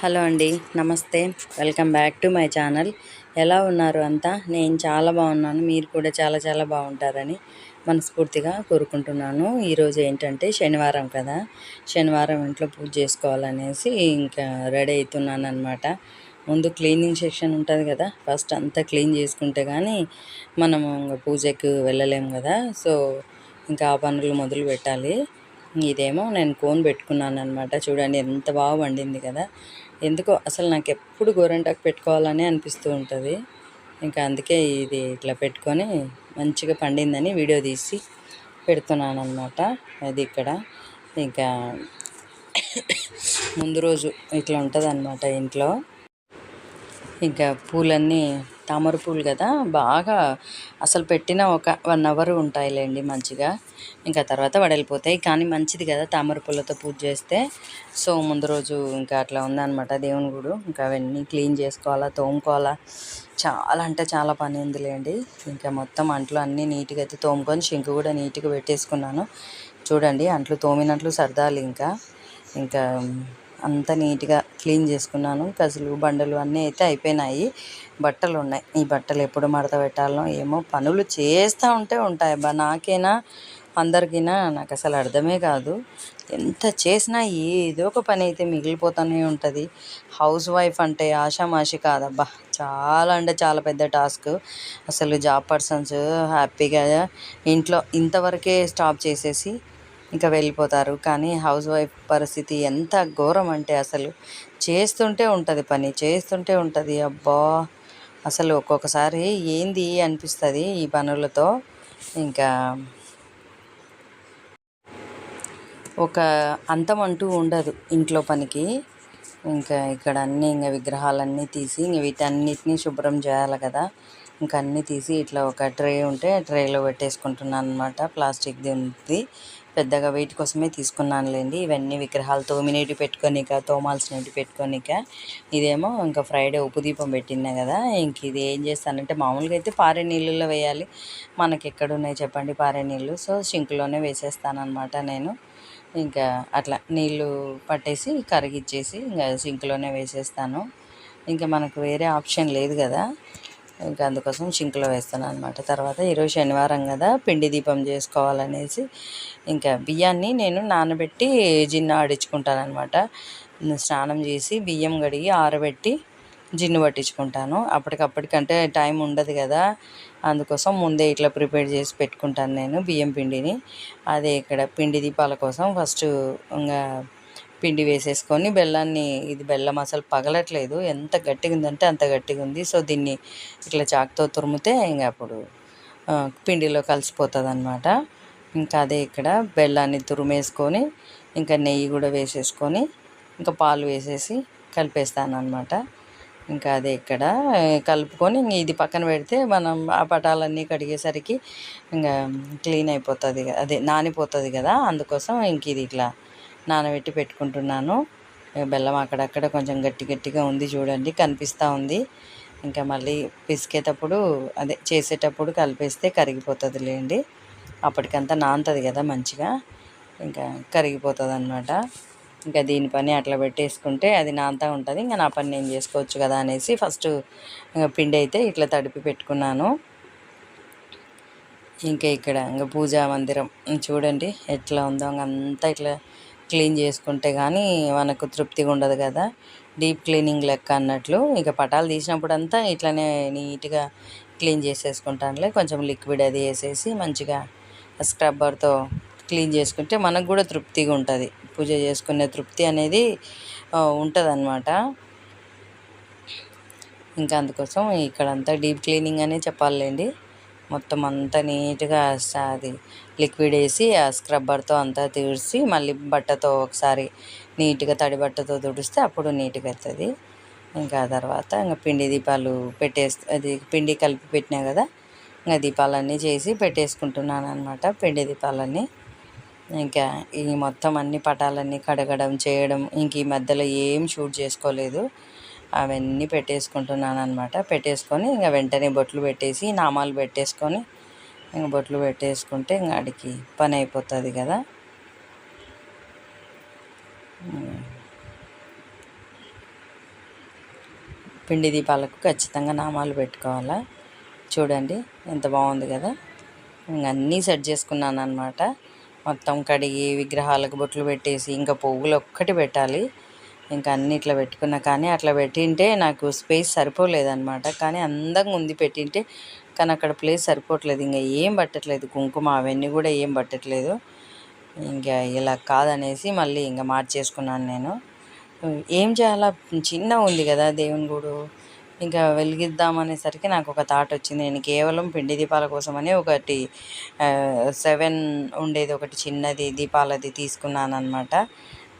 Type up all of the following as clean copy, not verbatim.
Hello అండి, నమస్తే. Welcome back to my channel. ఎలా ఉన్నారు అంతా? నేను చాలా బాగున్నాను. మీరు కూడా చాలా చాలా బాగుంటారని మనస్ఫూర్తిగా కోరుకుంటున్నాను. ఈరోజు ఏంటంటే శనివారం కదా, శనివారం ఇంట్లో పూజ చేసుకోవాలనేసి ఇంకా రెడీ అవుతున్నాను అనమాట. ముందు క్లీనింగ్ సెక్షన్ ఉంటుంది కదా, ఫస్ట్ అంతా క్లీన్ చేసుకుంటే కానీ మనము పూజకు వెళ్ళలేము కదా. సో ఇంకా ఆ పనులు మొదలు పెట్టాలి. ఇదేమో నేను కోన్ పెట్టుకున్నాను అనమాట. చూడండి ఎంత బాగా వండింది కదా. ఎందుకో అసలు నాకు ఎప్పుడు గోరింటాకు పెట్టుకోవాలని అనిపిస్తూ ఉంటుంది. ఇంకా అందుకే ఇది ఇట్లా పెట్టుకొని మంచిగా పండిందని వీడియో తీసి పెడుతున్నాను అనమాట. అది ఇక్కడ ఇంకా ముందు రోజు ఇట్లా ఉంటుంది అనమాట ఇంట్లో. ఇంకా పూలన్నీ తామర పూలు కదా, బాగా అసలు పెట్టిన ఒక 1 అవర్ ఉంటాయిలేండి మంచిగా. ఇంకా తర్వాత వడలిపోతాయి. కానీ మంచిది కదా తామర పూలతో పూజ చేస్తే. సో ముందు రోజు ఇంకా అట్లా ఉందన్నమాట దేవుని గుడి. ఇంకా అవన్నీ క్లీన్ చేసుకోవాలా, తోముకోవాలా. చాలా అంటే చాలా పని ఉందిలేండి. ఇంకా మొత్తం అంట్లు అన్నీ నీట్గా అయితే తోముకొని షింకు కూడా నీట్గా పెట్టేసుకున్నాను. చూడండి అంట్లు తోమినట్లు సర్దాలి. ఇంకా అంతా నీట్గా క్లీన్ చేసుకున్నాను. కసులు బండలు అన్నీ అయితే అయిపోయినాయి. బట్టలు ఉన్నాయి. ఈ బట్టలు ఎప్పుడు మడత పెట్టాలనో ఏమో. పనులు చేస్తూ ఉంటాయి నాకేనా అందరికీనా నాకు అసలు అర్థమే కాదు. ఎంత చేసినా ఏదో ఒక పని అయితే మిగిలిపోతూనే ఉంటుంది. హౌస్ వైఫ్ అంటే ఆషామాషి కాదబ్బా, చాలా అంటే చాలా పెద్ద టాస్క్. అసలు జాబ్ పర్సన్స్ హ్యాపీగా ఇంట్లో ఇంతవరకే స్టాప్ చేసేసి ఇంకా వెళ్ళిపోతారు. కానీ హౌస్ వైఫ్ పరిస్థితి ఎంత ఘోరం అంటే అసలు చేస్తుంటే ఉంటుంది, పని చేస్తుంటే ఉంటుంది. అబ్బా అసలు ఒక్కొక్కసారి ఏంది అనిపిస్తుంది ఈ పనులతో. ఇంకా ఒక అంతం అంటూ ఉండదు ఇంట్లో పనికి. ఇంకా ఇక్కడ అన్నీ ఇంకా విగ్రహాలన్నీ తీసి ఇంక వీటన్నిటిని శుభ్రం చేయాలి కదా. ఇంకా అన్నీ తీసి ఇట్లా ఒక ట్రే ఉంటే ట్రేలో పెట్టేసుకుంటున్నాను అనమాట. ప్లాస్టిక్ది ఉంది, పెద్దగా వెయిట్ కోసమే తీసుకున్నానులేండి. ఇవన్నీ విగ్రహాలు తోమినేటి పెట్టుకోనిక, తోమాల్సినవి పెట్టుకోనిక. ఇదేమో ఇంకా ఫ్రైడే ఉప్పు దీపం పెట్టినా కదా. ఇంక ఇది ఏం చేస్తానంటే మామూలుగా అయితే పారే నీళ్ళల్లో వేయాలి. మనకి ఎక్కడున్నాయి చెప్పండి పారే నీళ్ళు. సో సింక్లోనే వేసేస్తానమాట నేను. ఇంకా అట్లా నీళ్ళు పట్టేసి కరిగిచ్చేసి ఇంకా సింక్లోనే వేసేస్తాను. ఇంకా మనకు వేరే ఆప్షన్ లేదు కదా, ఇంకా అందుకోసం సింక్లో వేస్తాను అనమాట. తర్వాత ఈరోజు శనివారం కదా, పిండి దీపం చేసుకోవాలనేసి ఇంకా బియ్యాన్ని నేను నానబెట్టి జిన్ను ఆడించుకుంటాను అనమాట. స్నానం చేసి బియ్యం కడిగి ఆరబెట్టి జిన్ను పట్టించుకుంటాను. అప్పటికప్పటికంటే టైం ఉండదు కదా, అందుకోసం ముందే ఇట్లా ప్రిపేర్ చేసి పెట్టుకుంటాను నేను బియ్యం పిండిని. అదే ఇక్కడ పిండి దీపాల కోసం ఫస్ట్ ఇంకా పిండి వేసేసుకొని బెల్లాన్ని, ఇది బెల్లం అసలు పగలట్లేదు, ఎంత గట్టిగా ఉందంటే అంత గట్టిగా ఉంది. సో దీన్ని ఇట్లా చాకుతో తురిమితే ఇంకా అప్పుడు పిండిలో కలిసిపోతుంది అనమాట. ఇంకా అదే ఇక్కడ బెల్లాన్ని తురిమేసుకొని ఇంకా నెయ్యి కూడా వేసేసుకొని ఇంకా పాలు వేసేసి కలిపేస్తాను అనమాట. ఇంకా అదే ఇక్కడ కలుపుకొని ఇది పక్కన పెడితే మనం ఆ పటాలన్నీ కడిగేసరికి ఇంకా క్లీన్ అయిపోతుంది, అదే నానిపోతుంది కదా. అందుకోసం ఇంక ఇది ఇట్లా నానబెట్టి పెట్టుకుంటున్నాను. బెల్లం అక్కడక్కడ కొంచెం గట్టి గట్టిగా ఉంది చూడండి, కనిపిస్తూ ఉంది. ఇంకా మళ్ళీ పిసికేటప్పుడు అదే చేసేటప్పుడు కలిపేస్తే కరిగిపోతుంది లేండి. అప్పటికంతా నానుతుంది కదా మంచిగా, ఇంకా కరిగిపోతుంది అనమాట. ఇంకా దీని పని అట్లా పెట్టేసుకుంటే అది నాంతా ఉంటుంది. ఇంకా నా పని నేను చేసుకోవచ్చు కదా అనేసి ఫస్ట్ పిండి అయితే ఇట్లా తడిపి పెట్టుకున్నాను. ఇంకా ఇక్కడ ఇంకా పూజా మందిరం చూడండి ఎట్లా ఉందో. అంతా ఇట్లా క్లీన్ చేసుకుంటే కానీ మనకు తృప్తిగా ఉండదు కదా, డీప్ క్లీనింగ్ లెక్క అన్నట్లు. ఇక పటాలు తీసినప్పుడు అంతా ఇట్లనే నీట్గా క్లీన్ చేసేసుకుంటానులే. కొంచెం లిక్విడ్ అది వేసేసి మంచిగా స్క్రబ్బర్తో క్లీన్ చేసుకుంటే మనకు కూడా తృప్తిగా ఉంటుంది. పూజ చేసుకునే తృప్తి అనేది ఉంటుంది అన్నమాట. ఇంకా అందుకోసం ఇక్కడంతా డీప్ క్లీనింగ్ అనే చెప్పాలండి. మొత్తం అంతా నీట్గా అది లిక్విడ్ వేసి ఆ స్క్రబ్బర్తో అంతా తుడిచి మళ్ళీ బట్టతో ఒకసారి నీట్గా తడి బట్టతో తుడిస్తే అప్పుడు నీట్గా అవుతుంది. ఇంకా ఆ తర్వాత ఇంకా పిండి దీపాలు అది పిండి కలిపి పెట్టినా కదా, ఇంకా దీపాలన్నీ చేసి పెట్టేసుకుంటున్నాను అనమాట. పిండి దీపాలన్నీ ఇంకా ఈ మొత్తం అన్ని పటాలన్నీ కడగడం చేయడం ఇంక ఈ మధ్యలో ఏం షూట్ చేసుకోలేదు. అవన్నీ పెట్టేసుకుంటున్నాను అనమాట. పెట్టేసుకొని ఇంకా వెంటనే బొట్లు పెట్టేసి నామాలు పెట్టేసుకొని ఇంక బొట్లు పెట్టేసుకుంటే ఇంక ఆడికి పని అయిపోతుంది కదా. పిండి దీపాలకు ఖచ్చితంగా నామాలు పెట్టుకోవాలా. చూడండి ఎంత బాగుంది కదా. ఇంక అన్నీ సెట్ చేసుకున్నాను అనమాట. మొత్తం కడిగి విగ్రహాలకు బొట్లు పెట్టేసి ఇంకా పువ్వులు ఒక్కటి పెట్టాలి. ఇంకా అన్నీ ఇట్లా పెట్టుకున్నా, కానీ అట్లా పెట్టింటే నాకు స్పేస్ సరిపోలేదన్నమాట. కానీ అందంగా ఉంది పెట్టింటే, కానీ అక్కడ ప్లేస్ సరిపోవట్లేదు. ఇంకా ఏం పట్టట్లేదు, కుంకుమ అవన్నీ కూడా ఏం పట్టట్లేదు. ఇంకా ఇలా కాదనేసి మళ్ళీ ఇంకా మార్చేసుకున్నాను నేను. ఏం చేయాలా, చిన్న ఉంది కదా దేవుని గుడు, ఇంకా వెలిగిద్దామనేసరికి నాకు ఒక థాట్ వచ్చింది. నేను కేవలం పిండి దీపాల కోసమని ఒకటి 7 ఉండేది ఒకటి చిన్నది దీపాలది తీసుకున్నాను అనమాట.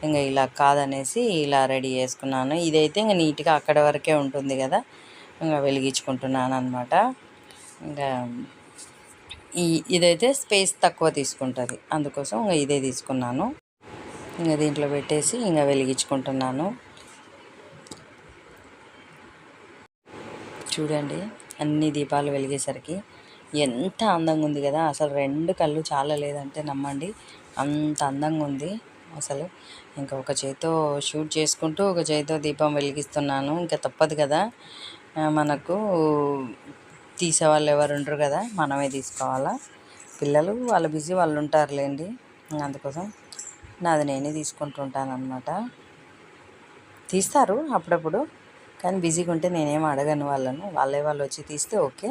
ఇంకా ఇలా కాదనేసి ఇలా రెడీ చేసుకున్నాను. ఇదైతే ఇంకా నీట్గా అక్కడ వరకే ఉంటుంది కదా, ఇంకా వెలిగించుకుంటున్నాను అనమాట. ఇంకా ఇదైతే స్పేస్ తక్కువ తీసుకుంటుంది, అందుకోసం ఇంకా ఇదే తీసుకున్నాను. ఇంకా దీంట్లో పెట్టేసి ఇంకా వెలిగించుకుంటున్నాను. చూడండి అన్ని దీపాలు వెలిగేసరికి ఎంత అందంగా ఉంది కదా. అసలు 2 కళ్ళు చాలా లేదంటే నమ్మండి, అంత అందంగా ఉంది అసలు. ఇంకా ఒక చేతితో షూట్ చేసుకుంటూ ఒక చేతితో దీపం వెలిగిస్తున్నాను. ఇంకా తప్పదు కదా, మనకు తీసేవాళ్ళు ఎవరు ఉండరు కదా, మనమే తీసుకోవాలా. పిల్లలు వాళ్ళ బిజీ వాళ్ళు ఉంటారులేండి, అందుకోసం నాది నేనే తీసుకుంటుంటాను అనమాట. తీస్తారు అప్పుడప్పుడు, కానీ బిజీగా ఉంటే నేనేం అడగను వాళ్ళను, వాళ్ళు వచ్చి తీస్తే ఓకే.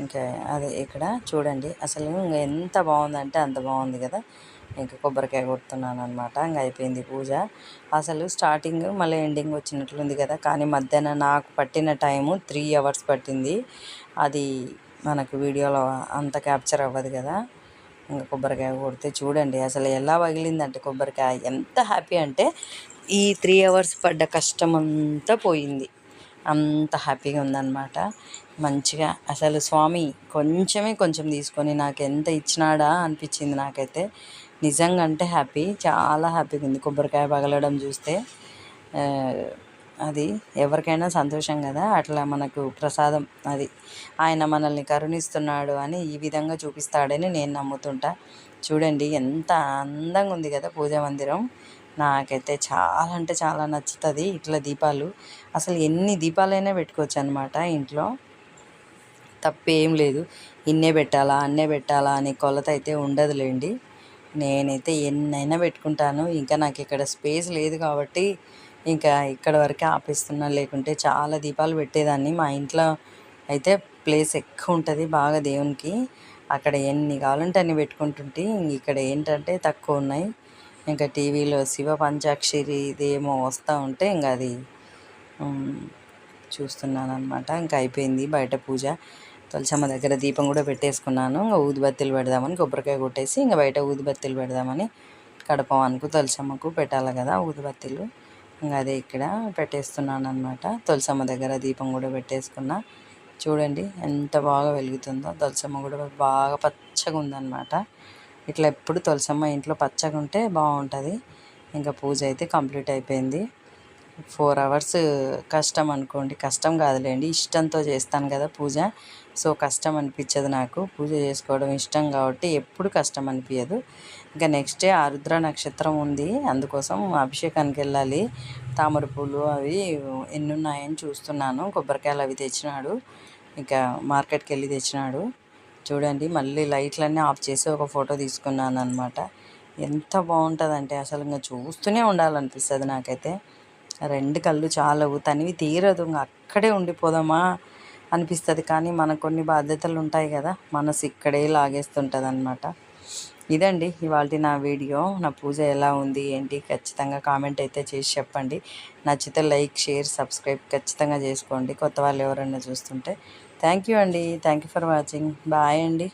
ఇంకా అదే ఇక్కడ చూడండి అసలు ఇంకా ఎంత బాగుందంటే అంత బాగుంది కదా. ఇంకా కొబ్బరికాయ కొడుతున్నాను అనమాట. ఇంకా అయిపోయింది పూజ. అసలు స్టార్టింగ్ మళ్ళీ ఎండింగ్ వచ్చినట్లుంది కదా, కానీ మధ్యాహ్నం నాకు పట్టిన టైము 3 hours పట్టింది. అది మనకు వీడియోలో అంత క్యాప్చర్ అవ్వదు కదా. ఇంకా కొబ్బరికాయ కొడితే చూడండి అసలు ఎలా పగిలిందంటే కొబ్బరికాయ, ఎంత హ్యాపీ అంటే ఈ 3 hours పడ్డ కష్టం అంతా పోయింది. అంత హ్యాపీగా ఉందన్నమాట. మంచిగా అసలు స్వామి కొంచెం తీసుకొని నాకు ఎంత ఇచ్చినాడా అనిపించింది నాకైతే. నిజంగా అంటే హ్యాపీ, చాలా హ్యాపీగా ఉంది కొబ్బరికాయ పగలడం చూస్తే. అది ఎవరికైనా సంతోషం కదా, అట్లా మనకు ప్రసాదం అది ఆయన మనల్ని కరుణిస్తున్నాడు అని ఈ విధంగా చూపిస్తాడని నేను నమ్ముతుంటా. చూడండి ఎంత అందంగా ఉంది కదా పూజా మందిరం. నాకైతే చాలా అంటే చాలా నచ్చుతుంది ఇట్లా దీపాలు. అసలు ఎన్ని దీపాలైనా పెట్టుకోవచ్చు అనమాట ఇంట్లో, తప్పేం లేదు. ఇన్నే పెట్టాలా అన్నే పెట్టాలా అనే కొలత అయితే ఉండదులేండి. నేనైతే ఎన్నైనా పెట్టుకుంటాను. ఇంకా నాకు ఇక్కడ స్పేస్ లేదు కాబట్టి ఇంకా ఇక్కడ వరకే ఆపేస్తున్నా, లేకుంటే చాలా దీపాలు పెట్టేదాన్ని. మా ఇంట్లో అయితే ప్లేస్ ఎక్కువ ఉంటుంది బాగా దేవునికి, అక్కడ ఎన్ని కావాలంటే అన్ని పెట్టుకుంటుంటే. ఇక్కడ ఏంటంటే తక్కువ ఉన్నాయి. ఇంకా టీవీలో శివ పంచాక్షరి ఇదేమో వస్తూ ఉంటే ఇంకా అది చూస్తున్నాను అనమాట. ఇంకా అయిపోయింది బయట పూజ. తులసమ్మ దగ్గర దీపం కూడా పెట్టేసుకున్నాను. ఇంకా ఊదిబత్తీలు పెడదామని కొబ్బరికాయ కొట్టేసి ఇంకా బయట ఊదిబత్తీలు పెడదామని, కడపవానికి తులసమ్మకు పెట్టాలి కదా ఊదిబత్తీలు. ఇంకా అదే ఇక్కడ పెట్టేస్తున్నాను అనమాట. తులసమ్మ దగ్గర దీపం కూడా పెట్టేసుకున్నా. చూడండి ఎంత బాగా వెలుగుతుందో. తులసమ్మ కూడా బాగా పచ్చగా ఉందన్నమాట. ఇట్లా ఎప్పుడు తులసమ్మ ఇంట్లో పచ్చగా ఉంటే బాగుంటుంది. ఇంకా పూజ అయితే కంప్లీట్ అయిపోయింది. 4 hours కష్టం అనుకోండి, కష్టం కాదులేండి, ఇష్టంతో చేస్తాను కదా పూజ. సో కష్టం అనిపించదు నాకు, పూజ చేసుకోవడం ఇష్టం కాబట్టి ఎప్పుడు కష్టం అనిపించదు. ఇంకా నెక్స్ట్ డే ఆరుద్ర నక్షత్రం ఉంది, అందుకోసం అభిషేకానికి వెళ్ళాలి. తామర పూలు అవి ఎన్ని ఉన్నాయని చూస్తున్నాను. కొబ్బరికాయలు అవి తెచ్చినాడు, ఇంకా మార్కెట్కి వెళ్ళి తెచ్చినాడు. చూడండి మళ్ళీ లైట్లన్నీ ఆఫ్ చేసి ఒక ఫోటో తీసుకున్నాను అనమాట. ఎంత బాగుంటుందంటే అసలు ఇంకా చూస్తూనే ఉండాలనిపిస్తుంది నాకైతే. 2 కళ్ళు చాలవు, తనివి తీరదు, ఇంకా అక్కడే ఉండిపోదామా అనిపిస్తుంది. కానీ మనకు కొన్ని బాధ్యతలు ఉంటాయి కదా, మనసు ఇక్కడే లాగేస్తుంటుంది అనమాట. ఇదండి ఇవాళ నా వీడియో. నా పూజ ఎలా ఉంది ఏంటి ఖచ్చితంగా కామెంట్ అయితే చేసి చెప్పండి. నచ్చితే లైక్, షేర్, సబ్స్క్రైబ్ ఖచ్చితంగా చేసుకోండి కొత్త వాళ్ళు ఎవరైనా చూస్తుంటే. థ్యాంక్ యూ అండి. Thank you for watching. Bye అండి.